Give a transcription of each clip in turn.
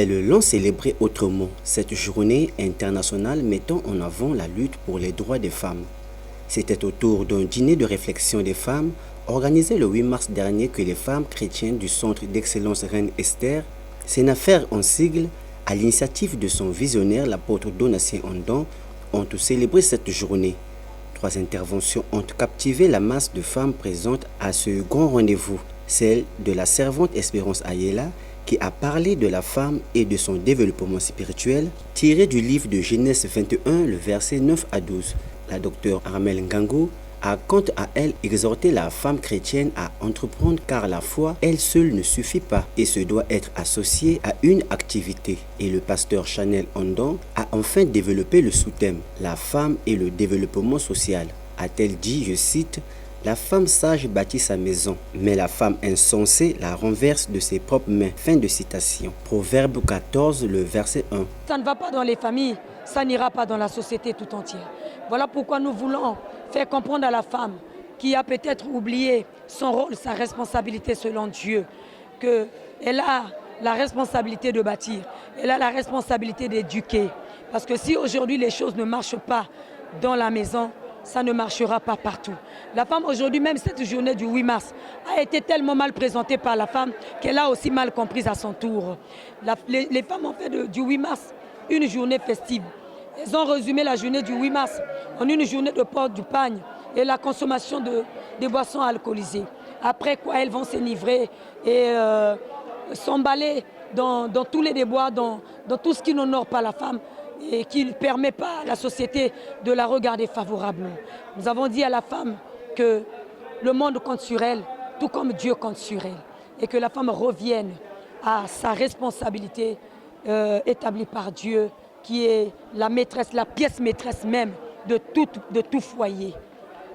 elles l'ont célébré autrement, cette journée internationale mettant en avant la lutte pour les droits des femmes. C'était autour d'un dîner de réflexion des femmes organisé le 8 mars dernier que les femmes chrétiennes du Centre d'excellence Reine Esther, Sénafer en sigle, à l'initiative de son visionnaire l'apôtre Donatien Ondon, ont célébré cette journée. 3 interventions ont captivé la masse de femmes présentes à ce grand rendez-vous. Celle de la servante Espérance Ayela, qui a parlé de la femme et de son développement spirituel, tiré du livre de Genèse 21, le verset 9 à 12. La docteure Armelle Ngango a quant à elle exhorté la femme chrétienne à entreprendre car la foi, elle seule ne suffit pas et se doit être associée à une activité. Et le pasteur Chanel Ondon a enfin développé le sous-thème « La femme et le développement social ». A-t-elle dit, je cite, « La femme sage bâtit sa maison, mais la femme insensée la renverse de ses propres mains. » Fin de citation. Proverbe 14, le verset 1. Ça ne va pas dans les familles, ça n'ira pas dans la société tout entière. Voilà pourquoi nous voulons faire comprendre à la femme qui a peut-être oublié son rôle, sa responsabilité selon Dieu, qu'elle a la responsabilité de bâtir, elle a la responsabilité d'éduquer. Parce que si aujourd'hui les choses ne marchent pas dans la maison, ça ne marchera pas partout. La femme aujourd'hui, même cette journée du 8 mars, a été tellement mal présentée par la femme qu'elle a aussi mal comprise à son tour. Les femmes ont fait du 8 mars une journée festive. Elles ont résumé la journée du 8 mars en une journée de porte du pagne et la consommation des boissons alcoolisées. Après quoi, elles vont s'enivrer et s'emballer dans tous les déboires, dans tout ce qui n'honore pas la femme et qui ne permet pas à la société de la regarder favorablement. Nous avons dit à la femme que le monde compte sur elle, tout comme Dieu compte sur elle, et que la femme revienne à sa responsabilité établie par Dieu, qui est la maîtresse, la pièce maîtresse même de tout foyer.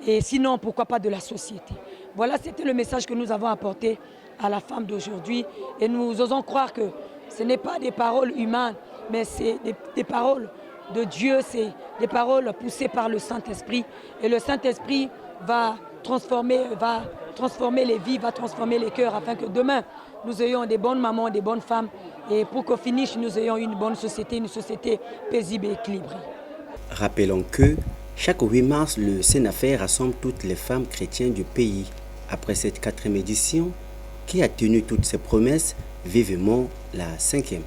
Et sinon, pourquoi pas de la société. Voilà, c'était le message que nous avons apporté à la femme d'aujourd'hui. Et nous osons croire que ce n'est pas des paroles humaines, mais c'est des paroles de Dieu, c'est des paroles poussées par le Saint-Esprit. Et le Saint-Esprit va transformer les vies, va transformer les cœurs, afin que demain, nous ayons des bonnes mamans, des bonnes femmes, et pour qu'au finish, nous ayons une bonne société, une société paisible et équilibrée. Rappelons que chaque 8 mars, le Sénafer rassemble toutes les femmes chrétiennes du pays. Après cette 4e édition, qui a tenu toutes ses promesses, vivement la 5e.